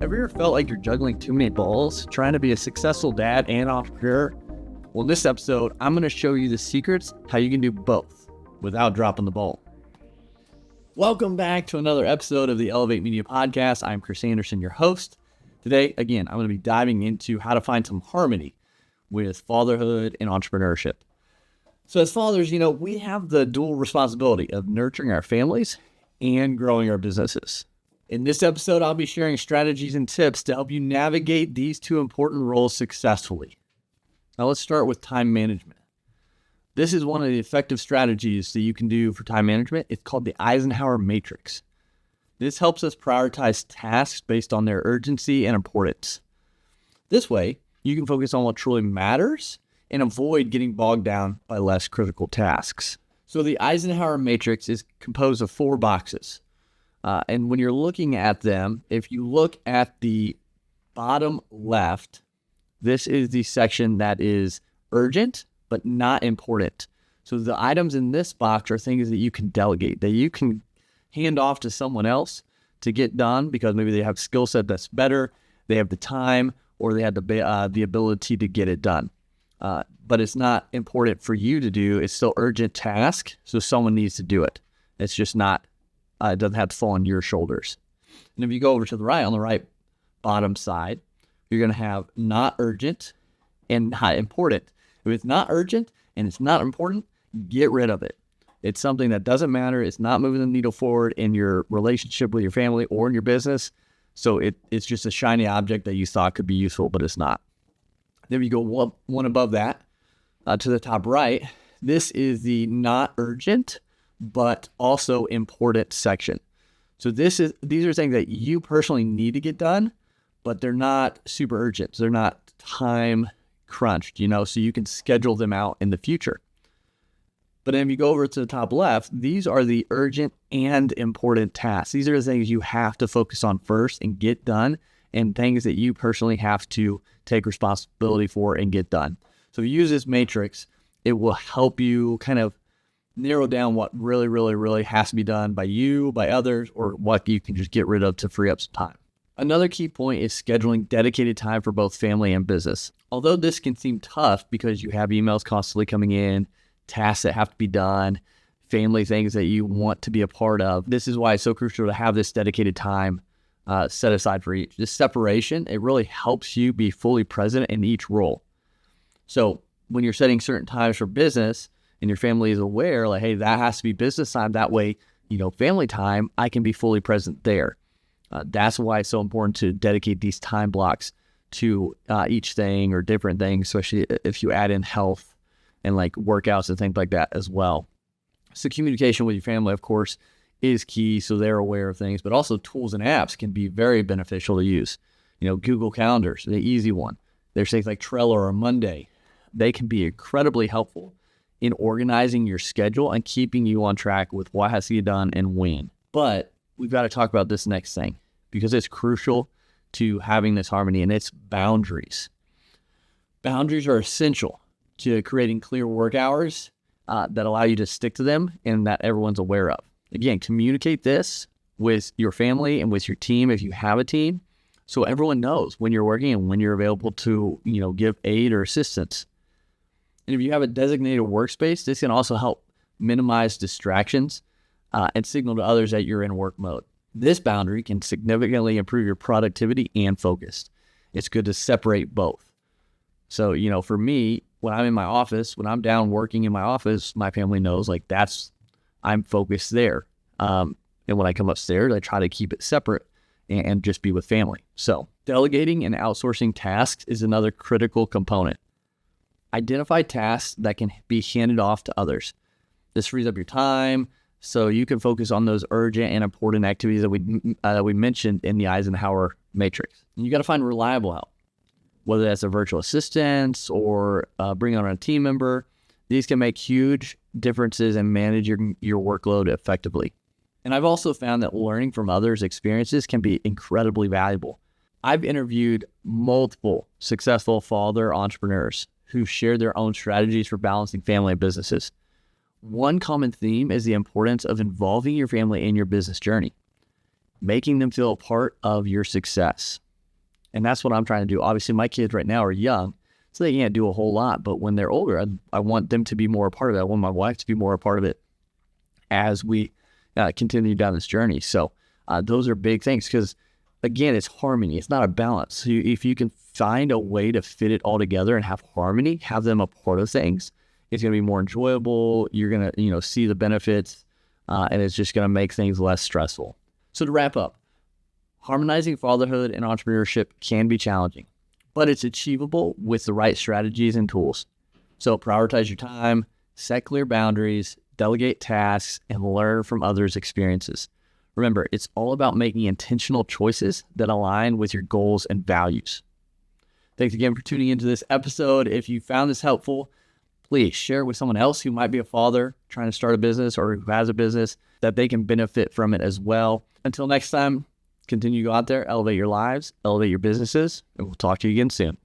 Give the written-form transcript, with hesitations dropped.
Have you ever felt like you're juggling too many balls, trying to be a successful dad and entrepreneur? Well, in this episode, I'm going to show you the secrets how you can do both without dropping the ball. Welcome back to another episode of the Elevate Media Podcast. I'm Chris Anderson, your host. Today, again, I'm going to be diving into how to find some harmony with fatherhood and entrepreneurship. So as fathers, we have the dual responsibility of nurturing our families and growing our businesses. In this episode, I'll be sharing strategies and tips to help you navigate these two important roles successfully. Now let's start with time management. This is one of the effective strategies that you can do for time management. It's called the Eisenhower Matrix. This helps us prioritize tasks based on their urgency and importance. This way, you can focus on what truly matters and avoid getting bogged down by less critical tasks. So the Eisenhower Matrix is composed of 4 boxes. And when you're looking at them, if you look at the bottom left, this is the section that is urgent, but not important. So the items in this box are things that you can delegate, that you can hand off to someone else to get done because maybe they have a skill set that's better, they have the time, or they have the ability to get it done. But it's not important for you to do. It's still urgent task, so someone needs to do it. It's just not. It doesn't have to fall on your shoulders. And if you go over to the right, on the right bottom side, you're going to have not urgent and not important. If it's not urgent and it's not important, get rid of it. It's something that doesn't matter. It's not moving the needle forward in your relationship with your family or in your business. So it's just a shiny object that you thought could be useful, but it's not. Then you go one above that to the top right. This is the not urgent but also important section. So these are things that you personally need to get done, but they're not super urgent. They're not time crunched, so you can schedule them out in the future. But then if you go over to the top left, these are the urgent and important tasks. These are the things you have to focus on first and get done, and things that you personally have to take responsibility for and get done. So if you use this matrix, it will help you kind of narrow down what really, really, really has to be done by you, by others, or what you can just get rid of to free up some time. Another key point is scheduling dedicated time for both family and business. Although this can seem tough because you have emails constantly coming in, tasks that have to be done, family things that you want to be a part of, this is why it's so crucial to have this dedicated time set aside for each. This separation, it really helps you be fully present in each role. So when you're setting certain times for business, and your family is aware, like, hey, that has to be business time. That way, family time, I can be fully present there. That's why it's so important to dedicate these time blocks to each thing or different things, especially if you add in health and like workouts and things like that as well. So communication with your family, of course, is key. So they're aware of things, but also tools and apps can be very beneficial to use. Google Calendars, the easy one. There's things like Trello or Monday. They can be incredibly helpful in organizing your schedule and keeping you on track with what has to get done and when. But we've got to talk about this next thing because it's crucial to having this harmony, and it's boundaries. Boundaries are essential to creating clear work hours that allow you to stick to them and that everyone's aware of. Again, communicate this with your family and with your team if you have a team, so everyone knows when you're working and when you're available to, give aid or assistance. And if you have a designated workspace, this can also help minimize distractions and signal to others that you're in work mode. This boundary can significantly improve your productivity and focus. It's good to separate both. So, for me, when I'm in my office, when I'm down working in my office, my family knows I'm focused there. And when I come upstairs, I try to keep it separate and just be with family. So delegating and outsourcing tasks is another critical component. Identify tasks that can be handed off to others. This frees up your time so you can focus on those urgent and important activities that we mentioned in the Eisenhower Matrix. And you got to find reliable help, whether that's a virtual assistant or bring on a team member. These can make huge differences and manage your workload effectively. And I've also found that learning from others' experiences can be incredibly valuable. I've interviewed multiple successful father entrepreneurs who share their own strategies for balancing family and businesses. One common theme is the importance of involving your family in your business journey, making them feel a part of your success. And that's what I'm trying to do. Obviously, my kids right now are young, so they can't do a whole lot. But when they're older, I want them to be more a part of it. I want my wife to be more a part of it as we continue down this journey. So those are big things because, again, it's harmony. It's not a balance. So if you can find a way to fit it all together and have harmony, have them a part of things, it's going to be more enjoyable. You're going to, see the benefits, and it's just going to make things less stressful. So to wrap up, harmonizing fatherhood and entrepreneurship can be challenging, but it's achievable with the right strategies and tools. So prioritize your time, set clear boundaries, delegate tasks, and learn from others' experiences. Remember, it's all about making intentional choices that align with your goals and values. Thanks again for tuning into this episode. If you found this helpful, please share it with someone else who might be a father trying to start a business or who has a business that they can benefit from it as well. Until next time, continue to go out there, elevate your lives, elevate your businesses, and we'll talk to you again soon.